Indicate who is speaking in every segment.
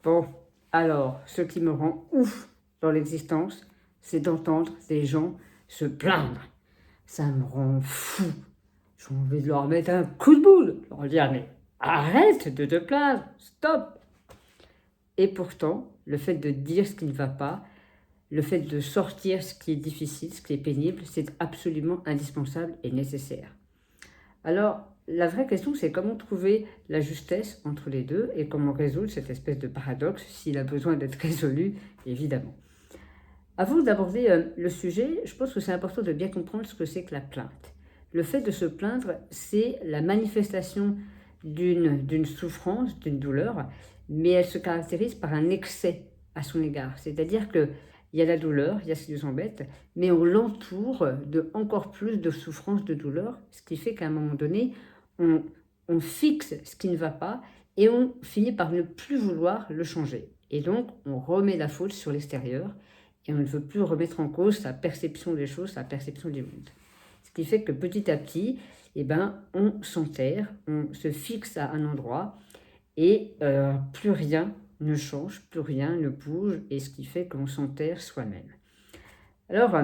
Speaker 1: Bon, alors, ce qui me rend ouf dans l'existence, c'est d'entendre des gens se plaindre. Ça me rend fou. J'ai envie de leur mettre un coup de boule, leur dire mais arrête de te plaindre, stop. Et pourtant, le fait de dire ce qui ne va pas, le fait de sortir ce qui est difficile, ce qui est pénible, c'est absolument indispensable et nécessaire. Alors, la vraie question, c'est comment trouver la justesse entre les deux et comment résoudre cette espèce de paradoxe s'il a besoin d'être résolu, évidemment. Avant d'aborder le sujet, je pense que c'est important de bien comprendre ce que c'est que la plainte. Le fait de se plaindre, c'est la manifestation d'une souffrance, d'une douleur, mais elle se caractérise par un excès à son égard. C'est-à-dire qu'il y a la douleur, il y a ce qui nous embête, mais on l'entoure de encore plus de souffrance, de douleur, ce qui fait qu'à un moment donné, on, on fixe ce qui ne va pas et on finit par ne plus vouloir le changer. Et donc, on remet la faute sur l'extérieur et on ne veut plus remettre en cause sa perception des choses, sa perception du monde. Ce qui fait que petit à petit, on s'enterre, on se fixe à un endroit et plus rien ne change, plus rien ne bouge, et ce qui fait qu'on s'enterre soi-même. Alors,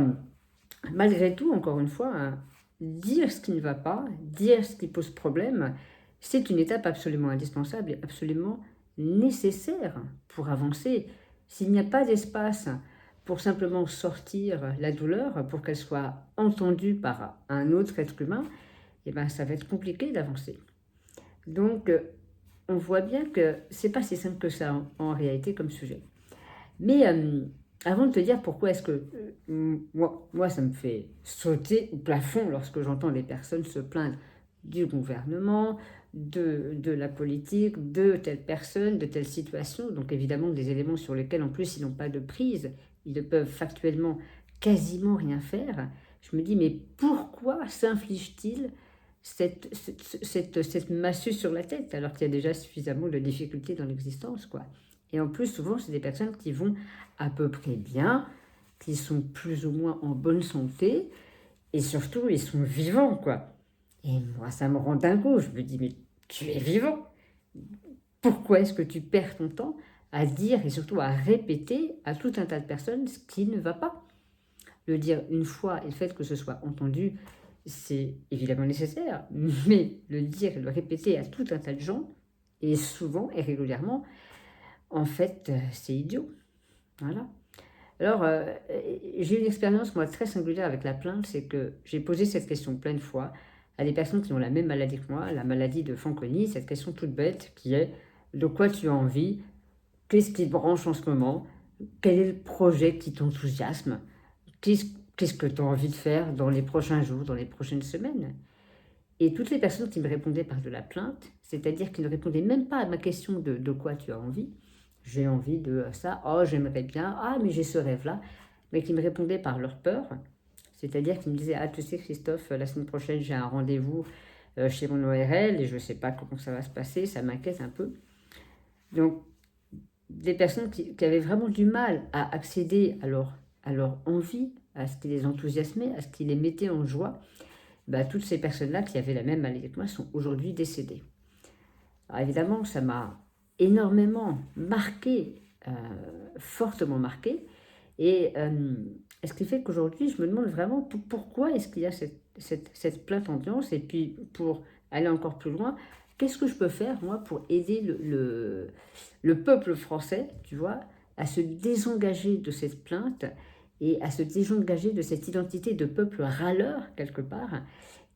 Speaker 1: malgré tout, encore une fois, dire ce qui ne va pas, dire ce qui pose problème, c'est une étape absolument indispensable et absolument nécessaire pour avancer. S'il n'y a pas d'espace pour simplement sortir la douleur, pour qu'elle soit entendue par un autre être humain, ça va être compliqué d'avancer. Donc, on voit bien que c'est pas si simple que ça en réalité comme sujet. Mais avant de te dire pourquoi est-ce que moi, ça me fait sauter au plafond lorsque j'entends des personnes se plaindre du gouvernement, de la politique, de telle personne, de telle situation. Donc évidemment des éléments sur lesquels en plus ils n'ont pas de prise, ils ne peuvent factuellement quasiment rien faire. Je me dis mais pourquoi s'inflige-t-il cette massue sur la tête alors qu'il y a déjà suffisamment de difficultés dans l'existence, quoi. Et en plus, souvent, c'est des personnes qui vont à peu près bien, qui sont plus ou moins en bonne santé, et surtout, ils sont vivants, quoi. Et moi, ça me rend dingo. Je me dis, mais tu es vivant. Pourquoi est-ce que tu perds ton temps à dire et surtout à répéter à tout un tas de personnes ce qui ne va pas? Le dire une fois et le fait que ce soit entendu, c'est évidemment nécessaire, mais le dire et le répéter à tout un tas de gens, et souvent et régulièrement, en fait, c'est idiot. Voilà. Alors, j'ai une expérience, moi, très singulière avec la plainte, c'est que j'ai posé cette question plein de fois à des personnes qui ont la même maladie que moi, la maladie de Fanconi, cette question toute bête qui est de quoi tu as envie, qu'est-ce qui te branche en ce moment, quel est le projet qui t'enthousiasme, qu'est-ce que tu as envie de faire dans les prochains jours, dans les prochaines semaines. Et toutes les personnes qui me répondaient par de la plainte, c'est-à-dire qui ne répondaient même pas à ma question de quoi tu as envie, j'ai envie de ça, oh j'aimerais bien, ah mais j'ai ce rêve-là, mais qui me répondaient par leur peur, c'est-à-dire qui me disaient, ah tu sais Christophe, la semaine prochaine j'ai un rendez-vous chez mon ORL et je ne sais pas comment ça va se passer, ça m'inquiète un peu. Donc des personnes qui avaient vraiment du mal à accéder à leur envie, à ce qui les enthousiasmait, à ce qui les mettait en joie, toutes ces personnes-là qui avaient la même maladie que moi sont aujourd'hui décédées. Alors évidemment, ça m'a énormément marqué, fortement marqué, et ce qui fait qu'aujourd'hui, je me demande vraiment pourquoi est-ce qu'il y a cette plainte ambiance, et puis pour aller encore plus loin, qu'est-ce que je peux faire, moi, pour aider le peuple français, tu vois, à se désengager de cette plainte et à se désengager de cette identité de peuple râleur, quelque part,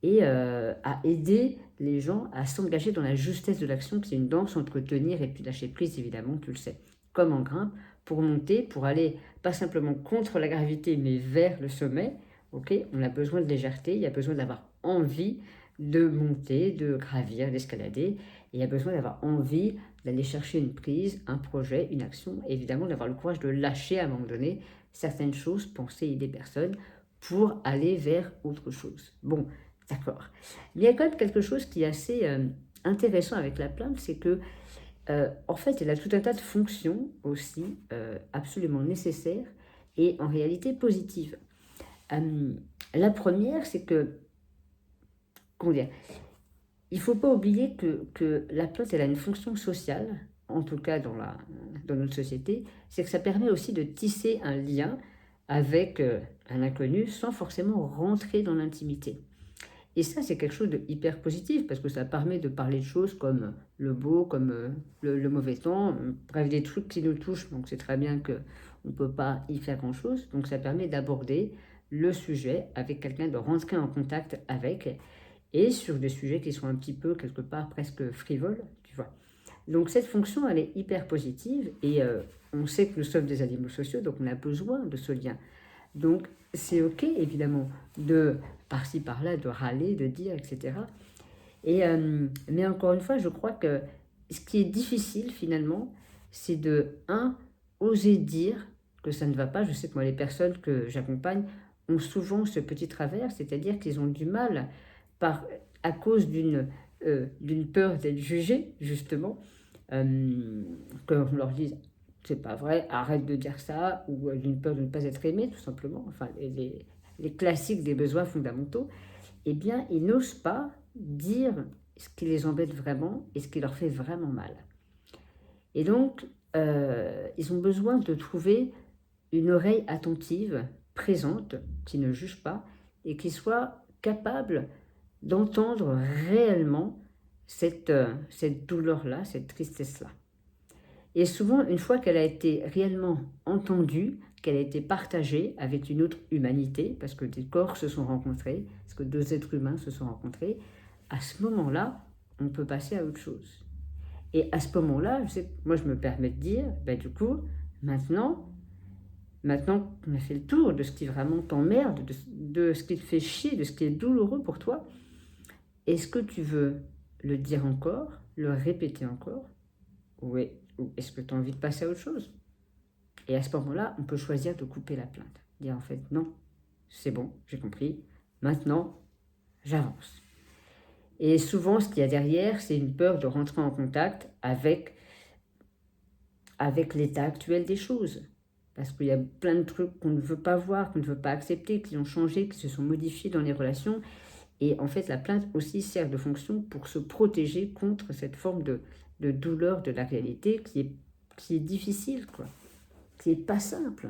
Speaker 1: et à aider les gens à s'engager dans la justesse de l'action, qui est une danse entre tenir et puis lâcher prise, évidemment, tu le sais, comme en grimpe, pour monter, pour aller pas simplement contre la gravité, mais vers le sommet. Ok, on a besoin de légèreté, il y a besoin d'avoir envie de monter, de gravir, d'escalader, et il y a besoin d'avoir envie d'aller chercher une prise, un projet, une action, et évidemment d'avoir le courage de lâcher à un moment donné certaines choses, penser, aider personne, pour aller vers autre chose. Bon, d'accord. Mais il y a quand même quelque chose qui est assez intéressant avec la plainte, c'est que, en fait, elle a tout un tas de fonctions aussi absolument nécessaires et en réalité positives. La première, c'est que, comment dire, il ne faut pas oublier que la plainte, elle a une fonction sociale, en tout cas dans notre société, c'est que ça permet aussi de tisser un lien avec un inconnu sans forcément rentrer dans l'intimité. Et ça, c'est quelque chose de hyper positif parce que ça permet de parler de choses comme le beau, comme le mauvais temps, bref, des trucs qui nous touchent. Donc, c'est très bien qu'on ne peut pas y faire grand-chose. Donc, ça permet d'aborder le sujet avec quelqu'un, de rentrer en contact avec, et sur des sujets qui sont un petit peu, quelque part, presque frivoles, tu vois. Donc, cette fonction, elle est hyper positive et on sait que nous sommes des animaux sociaux, donc on a besoin de ce lien. Donc, c'est OK, évidemment, de par-ci, par-là, de râler, de dire, etc. Mais encore une fois, je crois que ce qui est difficile, finalement, c'est de, oser dire que ça ne va pas. Je sais que moi, les personnes que j'accompagne ont souvent ce petit travers, c'est-à-dire qu'ils ont du mal, à cause d'une peur d'être jugés, justement, qu'on leur dise c'est pas vrai, arrête de dire ça, ou d'une peur de ne pas être aimé, tout simplement, enfin les classiques des besoins fondamentaux, eh bien, ils n'osent pas dire ce qui les embête vraiment et ce qui leur fait vraiment mal. Et donc, ils ont besoin de trouver une oreille attentive, présente, qui ne juge pas, et qui soit capable d'entendre réellement cette douleur-là, cette tristesse-là. Et souvent, une fois qu'elle a été réellement entendue, qu'elle a été partagée avec une autre humanité, parce que des corps se sont rencontrés, parce que deux êtres humains se sont rencontrés, à ce moment-là, on peut passer à autre chose. Et à ce moment-là, moi je me permets de dire, du coup, maintenant qu'on a fait le tour de ce qui vraiment t'emmerde, de ce qui te fait chier, de ce qui est douloureux pour toi, est-ce que tu veux le dire encore, le répéter encore? Oui. Ou est-ce que tu as envie de passer à autre chose? Et à ce moment-là, on peut choisir de couper la plainte. Dire en fait, non, c'est bon, j'ai compris, maintenant, j'avance. Et souvent, ce qu'il y a derrière, c'est une peur de rentrer en contact avec l'état actuel des choses. Parce qu'il y a plein de trucs qu'on ne veut pas voir, qu'on ne veut pas accepter, qui ont changé, qui se sont modifiés dans les relations. Et en fait, la plainte aussi sert de fonction pour se protéger contre cette forme de douleur de la réalité qui est difficile, quoi. Qui est pas simple.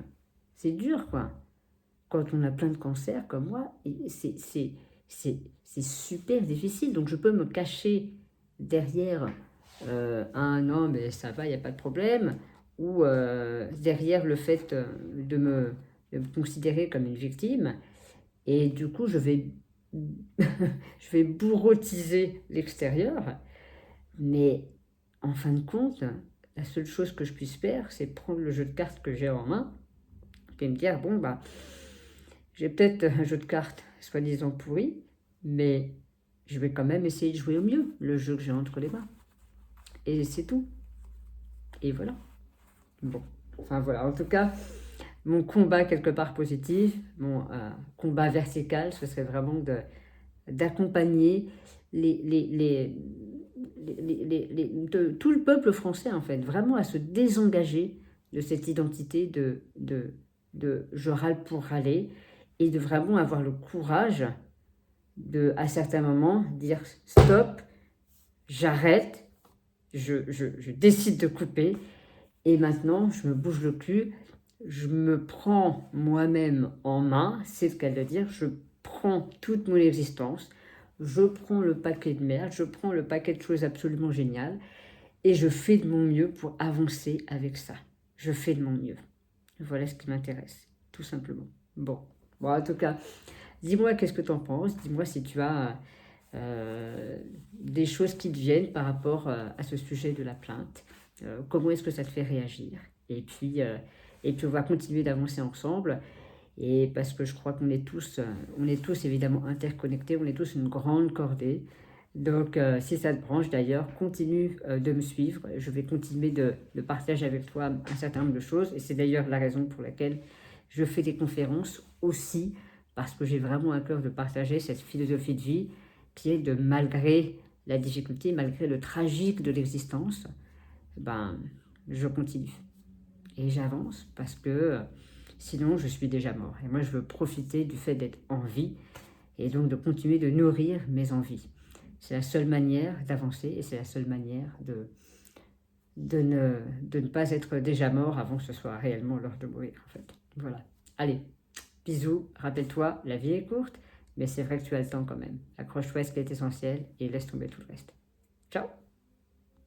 Speaker 1: C'est dur, quoi. Quand on a plein de cancers comme moi, c'est super difficile. Donc je peux me cacher derrière un non, mais ça va, il n'y a pas de problème, ou derrière le fait de me considérer comme une victime. Et du coup, je vais bourrotiser l'extérieur, mais en fin de compte, la seule chose que je puisse faire, c'est prendre le jeu de cartes que j'ai en main et me dire, bon, j'ai peut-être un jeu de cartes soi-disant pourri, mais je vais quand même essayer de jouer au mieux le jeu que j'ai entre les mains. Et c'est tout. Et voilà. Bon, enfin voilà, en tout cas, mon combat quelque part positif, mon combat vertical, ce serait vraiment d'accompagner tout le peuple français, en fait, vraiment à se désengager de cette identité de je râle pour râler, et de vraiment avoir le courage de, à certains moments, dire stop, j'arrête, je décide de couper, et maintenant je me bouge le cul, je me prends moi-même en main, c'est ce qu'elle veut dire, je prends toute mon existence, je prends le paquet de merde, je prends le paquet de choses absolument géniales, et je fais de mon mieux pour avancer avec ça. Je fais de mon mieux. Voilà ce qui m'intéresse, tout simplement. Bon, en tout cas, dis-moi qu'est-ce que tu en penses, dis-moi si tu as des choses qui te viennent par rapport à ce sujet de la plainte. Comment est-ce que ça te fait réagir? Et puis on va continuer d'avancer ensemble. Et parce que je crois qu'on est tous évidemment interconnectés, on est tous une grande cordée. Donc, si ça te branche d'ailleurs, continue de me suivre. Je vais continuer de partager avec toi un certain nombre de choses. Et c'est d'ailleurs la raison pour laquelle je fais des conférences aussi, parce que j'ai vraiment à cœur de partager cette philosophie de vie qui est de, malgré la difficulté, malgré le tragique de l'existence, je continue. Et j'avance parce que sinon je suis déjà mort. Et moi je veux profiter du fait d'être en vie et donc de continuer de nourrir mes envies. C'est la seule manière d'avancer et c'est la seule manière de ne pas être déjà mort avant que ce soit réellement l'heure de mourir, en fait. Voilà. Allez, bisous, rappelle-toi, la vie est courte, mais c'est vrai que tu as le temps quand même. Accroche-toi à ce qui est essentiel et laisse tomber tout le reste. Ciao!